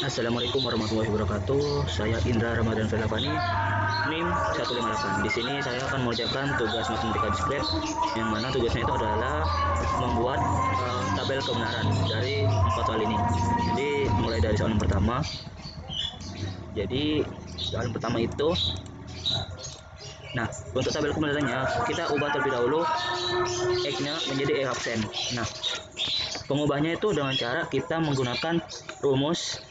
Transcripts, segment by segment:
Assalamualaikum warahmatullahi wabarakatuh. Saya Indra Ramadan Velavani, NIM 158. Di sini saya akan mengerjakan tugas matematika diskret, yang mana tugasnya itu adalah membuat tabel kebenaran dari 4 soal ini. Jadi mulai dari soal yang pertama. Jadi soal yang pertama itu, nah untuk tabel kebenarannya kita ubah terlebih dahulu x-nya menjadi x absen. Nah, pengubahnya itu dengan cara kita menggunakan rumus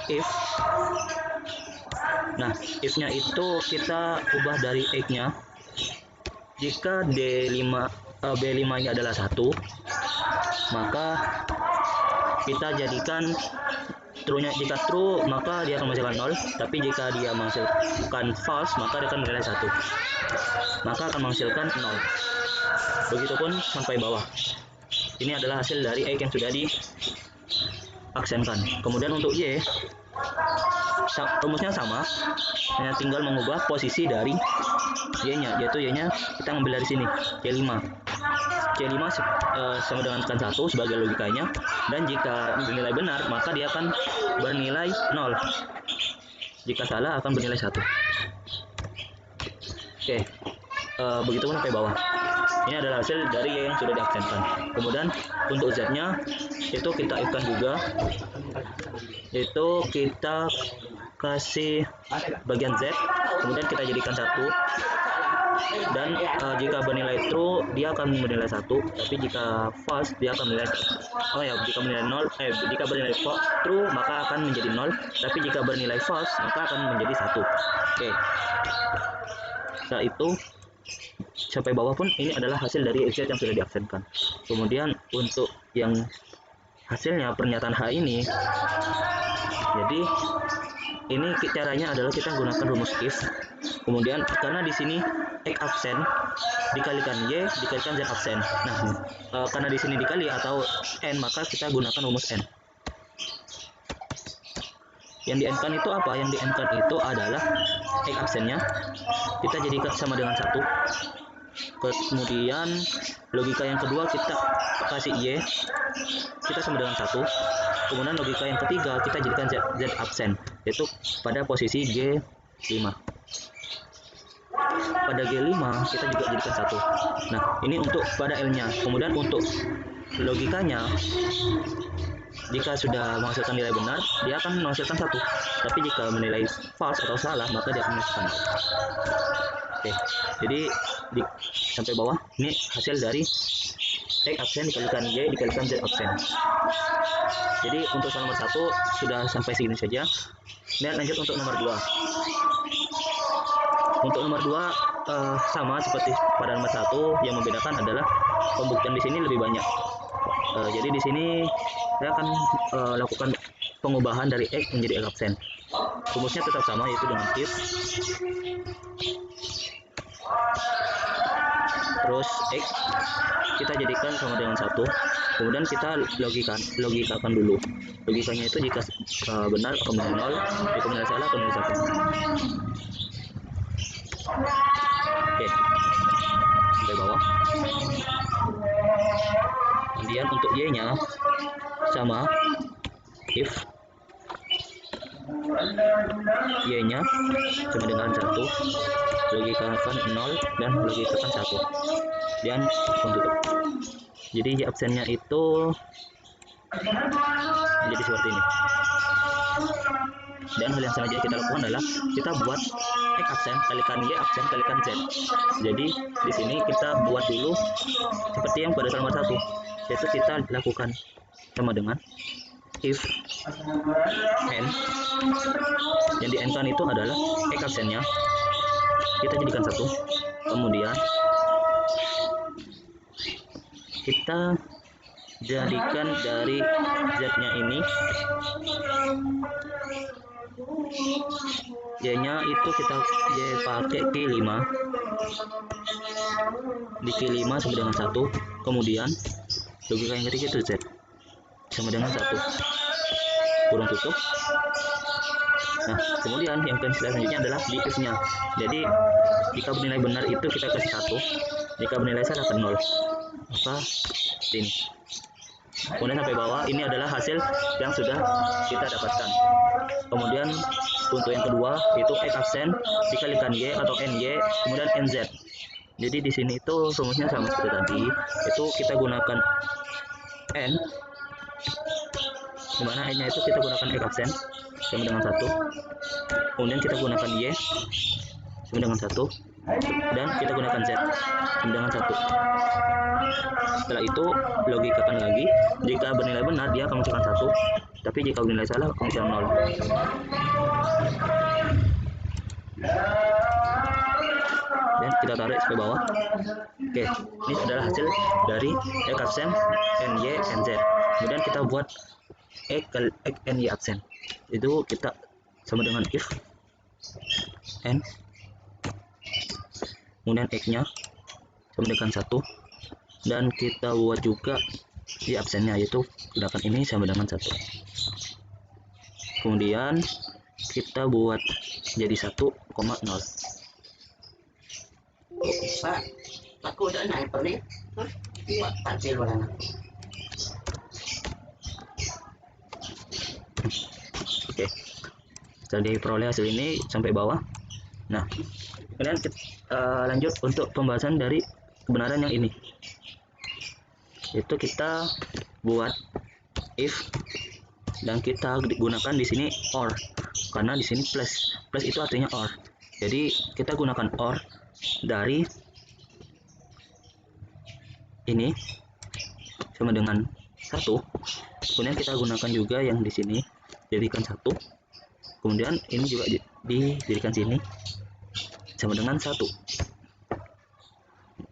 if. Nah, if-nya itu kita ubah dari x-nya. Jika B5-nya adalah 1, maka kita jadikan true-nya. Jika true, maka dia akan menghasilkan 0, tapi jika dia menghasilkan false, maka dia akan bernilai 1. Maka akan menghasilkan 0. Begitupun sampai bawah. Ini adalah hasil dari X yang sudah diaksenkan. Kemudian untuk Y, rumusnya sama, hanya tinggal mengubah posisi dari Y-nya, yaitu Y-nya kita ambil dari sini, C5. C5 sama dengan 1 sebagai logikanya, dan jika bernilai benar, maka dia akan bernilai 0. Jika salah, akan bernilai 1. Oke, begitu pun sampai bawah. Ini adalah hasil dari Y yang sudah diaksenkan. Kemudian untuk Z-nya itu kita if-kan juga, itu kita kasih bagian Z, kemudian kita jadikan 1, dan jika bernilai true dia akan bernilai 1, tapi jika false dia akan bernilai jika bernilai 0, jika bernilai true maka akan menjadi 0, tapi jika bernilai false maka akan menjadi 1. Oke. Setelah itu sampai bawah pun ini adalah hasil dari Z yang sudah diaksenkan. Kemudian untuk yang hasilnya pernyataan H ini, jadi ini caranya adalah kita gunakan rumus if. Kemudian karena di sini X absen dikalikan Y dikalikan Z absen. Nah, karena di sini dikali atau N, maka kita gunakan rumus N. Yang di N-kan itu apa? Yang di N-kan itu adalah X absennya kita jadikan sama dengan 1. Kemudian logika yang kedua kita kasih Y, kita sama dengan 1. Kemudian logika yang ketiga kita jadikan Z absen, yaitu pada posisi G5. Pada G5 kita juga jadikan 1. Nah, ini untuk pada L-nya. Kemudian untuk logikanya, jika sudah menghasilkan nilai benar, dia akan menghasilkan 1. Tapi jika menilai false atau salah, maka dia akan menghasilkan 0. Oke, jadi sampai bawah ini hasil dari X absen dikalikan Y dikalikan Z absen. Jadi untuk soal nomor 1 sudah sampai segini saja. Dan lanjut untuk nomor 2. Untuk nomor 2 sama seperti pada nomor 1, yang membedakan adalah pembuktian di sini lebih banyak. Jadi di sini saya akan lakukan pengubahan dari X menjadi X absen. Rumusnya tetap sama, yaitu dengan if. Terus X kita jadikan sama dengan 1. Kemudian kita logikakan dulu. Logikanya itu jika benar akan menjadi 0, jika benar salah akan menjadi 1. Oke, sampai bawah. Kemudian untuk Y-nya sama if Y-nya sama dengan 1, logikakan 0 dan logikakan 1, dan tutup. Jadi Y absennya itu menjadi seperti ini. Dan hal yang selanjutnya kita lakukan adalah kita buat X absen kalikan Y absen kalikan Z. Jadi di sini kita buat dulu seperti yang pada nomor 1, yaitu kita lakukan sama dengan if N. Yang di N-kan itu adalah X absennya kita jadikan 1. Kemudian kita jadikan dari Z-nya ini, Y-nya itu kita pakai Q5. Di Q5 sama dengan 1. Kemudian logika yang ketiga itu Z sama dengan 1. Kurang tutup. Nah, kemudian yang selanjutnya adalah di if-nya. Jadi jika bernilai benar itu kita kasih 1, jika bernilai salah akan 0. Maka ini. kemudian sampai bawah ini adalah hasil yang sudah kita dapatkan. Kemudian untuk yang kedua itu X absen dikalikan Y atau NY kemudian NZ. Jadi di sini itu rumusnya sama seperti tadi, itu kita gunakan N, dimana N-nya itu kita gunakan X absen sama dengan 1, kemudian kita gunakan Y sama dengan 1, dan kita gunakan Z sama dengan 1. Setelah itu logikakan lagi, jika bernilai benar dia akan munculkan 1, tapi jika bernilai salah munculkan 0. Dan kita tarik sampai bawah. Oke, ini adalah hasil dari X absen NY NZ. Kemudian kita buat X NY absen, itu kita sama dengan if N, kemudian X nya sama dengan 1, dan kita buat juga Y absennya, yaitu gunakan ini sama dengan 1. Kemudian kita buat jadi 1,0. Pak, aku udah naik nih. Buat kecil mana? Oke, setelah diperoleh hasil ini sampai bawah. Nah, kemudian kita lanjut untuk pembahasan dari kebenaran yang ini. Itu kita buat if dan kita gunakan di sini or, karena di sini plus. Plus itu artinya or. Jadi kita gunakan or dari ini sama dengan 1. Kemudian kita gunakan juga yang di sini jadikan 1. Kemudian ini juga dijadikan sini sama dengan 1.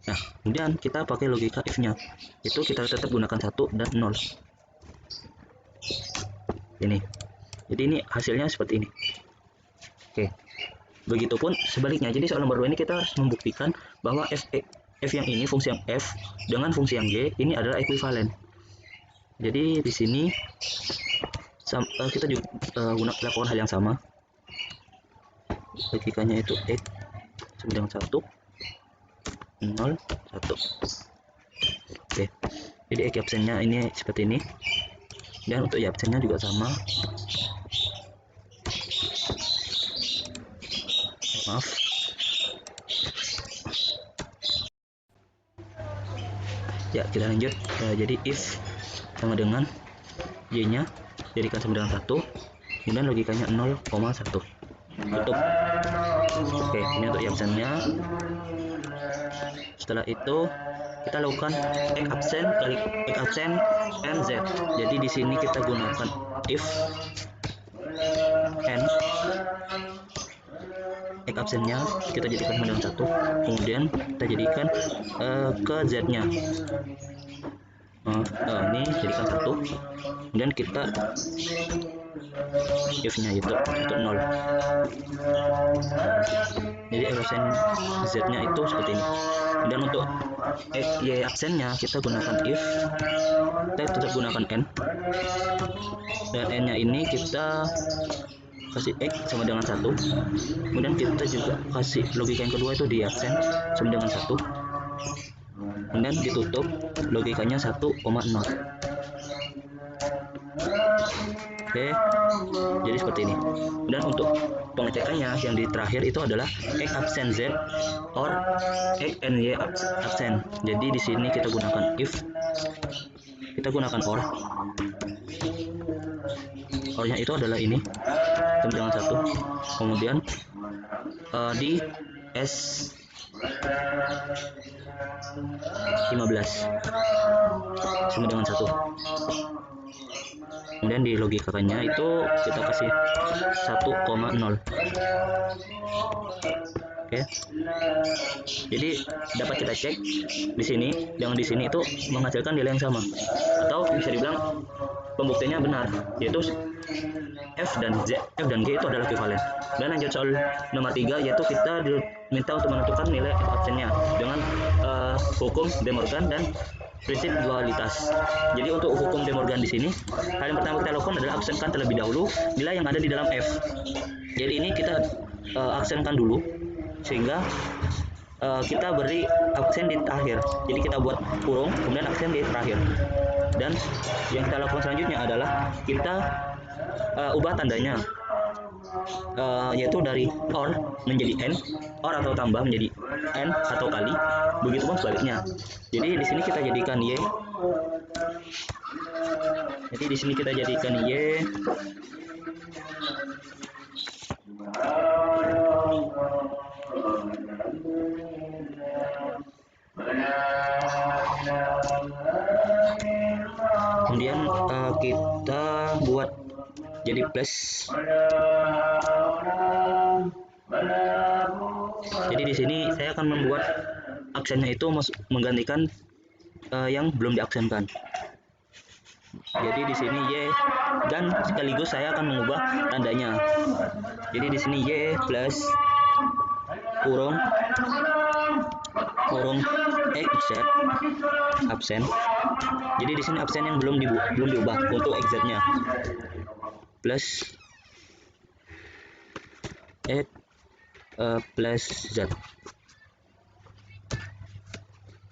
Nah, kemudian kita pakai logika if-nya. Itu kita tetap gunakan 1 dan 0. Ini. Jadi ini hasilnya seperti ini. Oke. Begitupun sebaliknya. Jadi soal nomor 2 ini kita harus membuktikan bahwa f yang ini, fungsi yang f dengan fungsi yang g ini adalah ekuivalen. Jadi di sini kita juga lakukan hal yang sama. Logikanya itu x sama dengan 1, 0, 1. Oke. Jadi x absennya ini seperti ini. Dan untuk y absennya juga sama. Maaf. Ya, kita lanjut. Jadi if sama dengan y nya jadikan sama dengan 1, kemudian logikanya 0,1. Tutup. Oke, ini untuk y absennya. Setelah itu kita lakukan X absen kali X absen NZ. Jadi di sini kita gunakan if N, X absennya kita jadikan sama dengan 1, kemudian kita jadikan ke Z-nya. Ini jadikan 1, kemudian kita if-nya itu 0. Jadi absen Z-nya itu seperti ini. Dan untuk Y absennya kita gunakan if, kita tetap gunakan N, dan N-nya ini kita kasih X sama dengan 1, kemudian kita juga kasih logika yang kedua itu di absen sama dengan 1, kemudian ditutup logikanya 1,0. Oke, jadi seperti ini. Dan untuk pengecekannya yang di terakhir itu adalah X absen Z or X NY absen. Jadi di sini kita gunakan if, kita gunakan or. Or-nya itu adalah ini sama dengan 1, kemudian di S 15 sama dengan 1. Kemudian di logikakannya itu kita kasih 1,0. Oke. Jadi dapat kita cek di sini dengan di sini itu menghasilkan nilai yang sama, atau bisa dibilang pembuktiannya benar, yaitu F dan G itu adalah ekuivalen. Dan lanjut soal nomor 3, yaitu kita diminta untuk menentukan nilai F absennya dengan hukum De Morgan dan prinsip dualitas. Jadi untuk hukum De Morgan di sini, hal yang pertama kita lakukan adalah aksenkan terlebih dahulu nilai yang ada di dalam F. Jadi ini kita aksenkan dulu sehingga kita beri absen di akhir. Jadi kita buat kurung, kemudian absen di terakhir. Dan yang kita lakukan selanjutnya adalah kita ubah tandanya, yaitu dari or menjadi n, or atau tambah menjadi n atau kali, begitu pun sebaliknya. Jadi di sini kita jadikan y. Jadi di sini kita jadikan y kemudian kita buat jadi plus. Jadi di sini saya akan membuat aksennya itu menggantikan yang belum diaksenkan. Jadi di sini y, dan sekaligus saya akan mengubah tandanya. Jadi di sini y plus kurung xz absen. Jadi di sini absen yang belum diubah untuk xz-nya plus x plus z.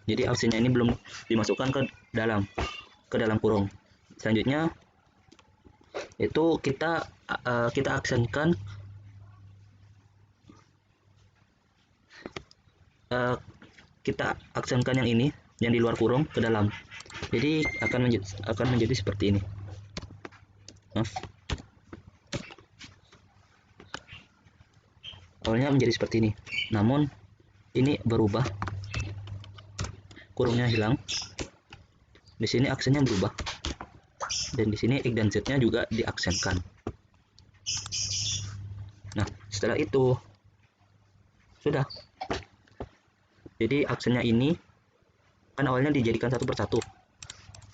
Jadi absennya ini belum dimasukkan ke dalam kurung. Selanjutnya itu kita aksenkan yang ini, yang di luar kurung, ke dalam. Jadi akan menjadi seperti ini. Maaf. Awalnya menjadi seperti ini, namun ini berubah, kurungnya hilang. Di sini aksennya berubah, dan di sini x dan z-nya juga diaksenkan. Nah, setelah itu sudah. Jadi aksennya ini kan awalnya dijadikan satu persatu,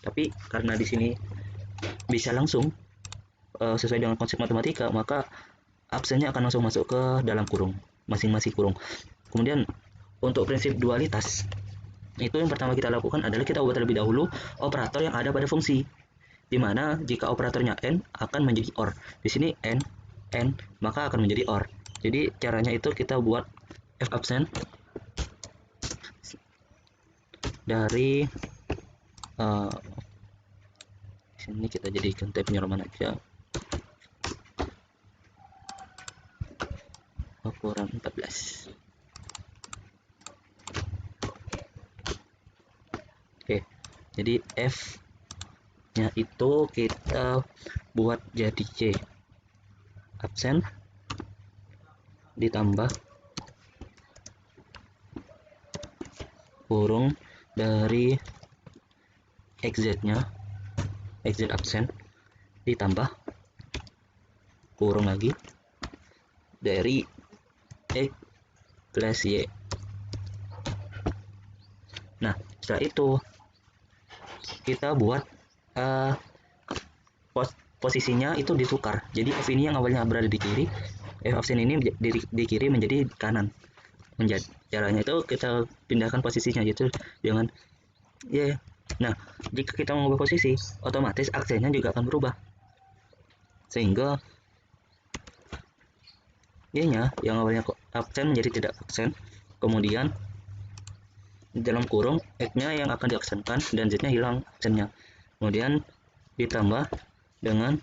tapi karena di sini bisa langsung sesuai dengan konsep matematika, maka aksennya akan langsung masuk ke dalam kurung, masing-masing kurung. Kemudian untuk prinsip dualitas, itu yang pertama kita lakukan adalah kita ubah terlebih dahulu operator yang ada pada fungsi, dimana jika operatornya n akan menjadi or. Di sini n, maka akan menjadi or. Jadi caranya itu kita buat f absen dari sini kita jadikan tabnya roman aja, ukuran 14. Oke, jadi f nya itu kita buat jadi c absen ditambah kurung dari xz-nya, xz absen ditambah kurung lagi dari x plus y. Nah, setelah itu kita buat posisinya itu ditukar. Jadi f ini yang awalnya berada di kiri, f absen ini di kiri menjadi kanan. Caranya itu kita pindahkan posisinya, gitu dengan ya. Nah, jika kita mengubah posisi, otomatis aksennya juga akan berubah, sehingga y-nya yang awalnya absen menjadi tidak absen. Kemudian dalam kurung x-nya yang akan diaksenkan dan z-nya hilang aksennya. Kemudian ditambah dengan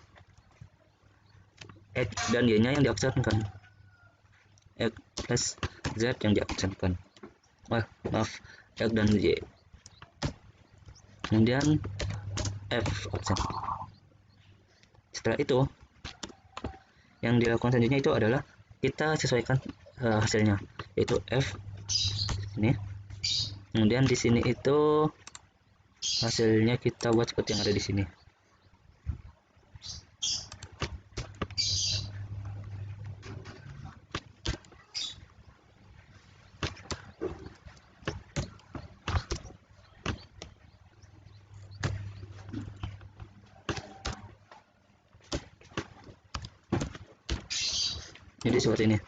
x dan y-nya yang diaksenkan, x plus z yang diaksenkan. Maaf, x dan y. Kemudian f absen. Setelah itu yang dilakukan selanjutnya itu adalah kita sesuaikan hasilnya, yaitu f ini. Kemudian di sini itu hasilnya kita buat seperti yang ada di sini. Jadi seperti ini.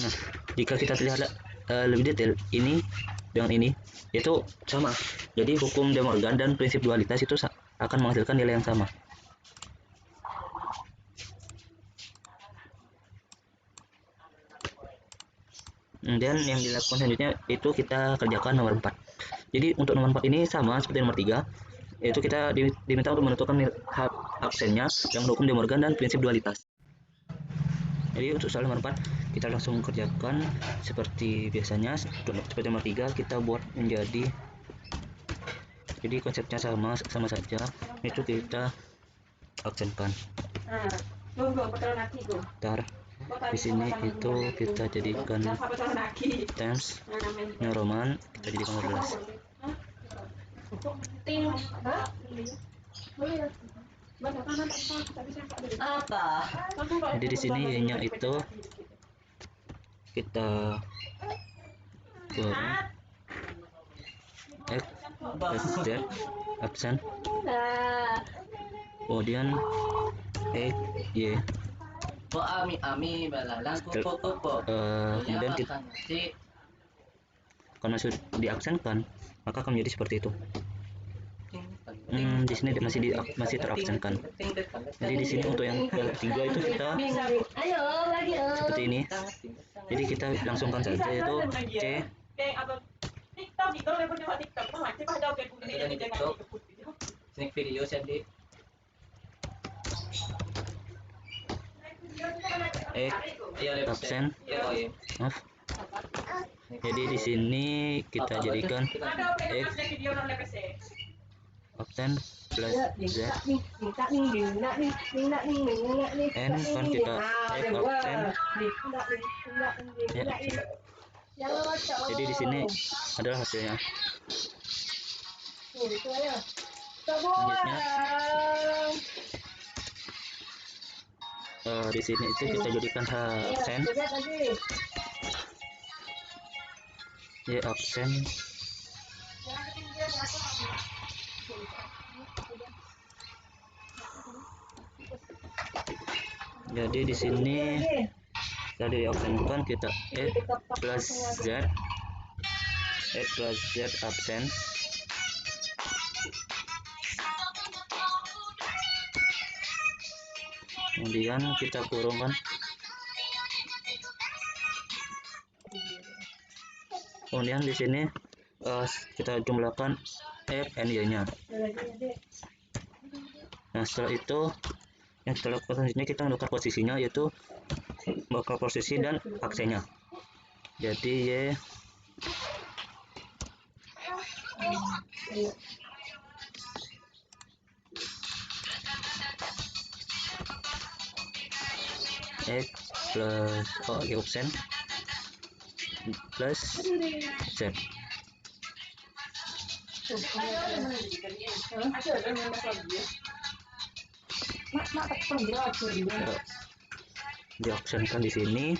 Nah, jika kita lihat lebih detail, ini dengan ini itu sama. Jadi hukum De Morgan dan prinsip dualitas itu akan menghasilkan nilai yang sama. Dan yang dilakukan selanjutnya itu kita kerjakan nomor 4. Jadi untuk nomor 4 ini sama seperti nomor 3, yaitu kita diminta untuk menentukan hak aksennya yang mendukung De Morgan dan prinsip dualitas. Jadi untuk soal nomor 4 kita langsung kerjakan seperti biasanya. Seperti nomor 3 kita buat menjadi, jadi konsepnya sama saja, itu kita aksenkan. Ntar di sini itu kita jadikan Times New Roman, kita jadikan 12. Jadi di sini Y-nya itu kita kurung X plus Z absen, kemudian X Y. Kemudian kita, karena sudah diaksenkan maka akan menjadi seperti itu. Di sini masih terabsenkan. Jadi di sini untuk yang ketiga itu kita seperti ini. Jadi kita langsungkan saja itu C. Absen. Maaf. Jadi di sini kita jadikan X absen plus Z N kan kita X absen ya. Jadi di sini adalah hasilnya. Selanjutnya di sini itu kita jadikan H absen Y absen. Jadi di sini tadi diabsenkan kita X plus Z absen. Kemudian kita kurungkan. Kemudian di sini kita jumlahkan F and Y-nya. Nah setelah itu yang kita lakukan selanjutnya kita menukar posisinya, yaitu bakal posisi dan aksennya. Jadi X plus absen plus Z. Diaksenkan di sini.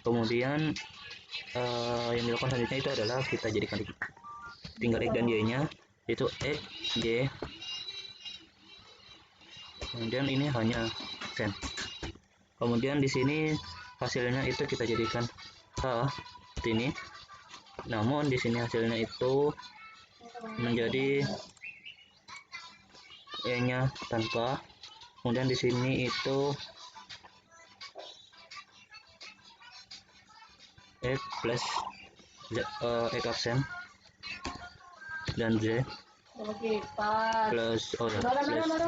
Kemudian yang dilakukan selanjutnya itu adalah kita jadikan tinggal X dan Y-nya, yaitu X Y. Kemudian ini hanya aksen. Kemudian di sini hasilnya itu kita jadikan H seperti ini. Namun di sini hasilnya itu menjadi E-nya tanpa. Kemudian di sini itu X plus Z, X absen dan Z plus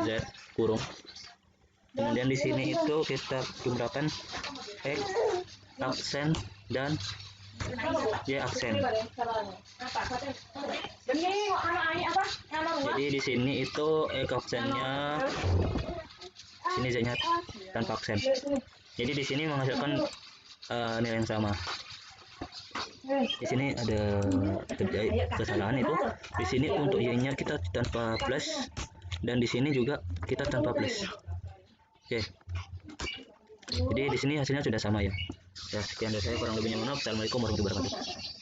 Z kurung. Kemudian di sini itu kita jumlahkan X absen dan Y aksen. Jadi di sini itu X absennya, sini Z-nya tanpa aksen. Jadi di sini menghasilkan nilai yang sama. Di sini ada terjadi kesalahan, itu di sini untuk Y-nya kita tanpa plus dan di sini juga kita tanpa plus. Oke. Jadi di sini hasilnya sudah sama ya. Ya sekian dari saya, kurang lebihnya mohon maaf. Assalamualaikum warahmatullahi wabarakatuh.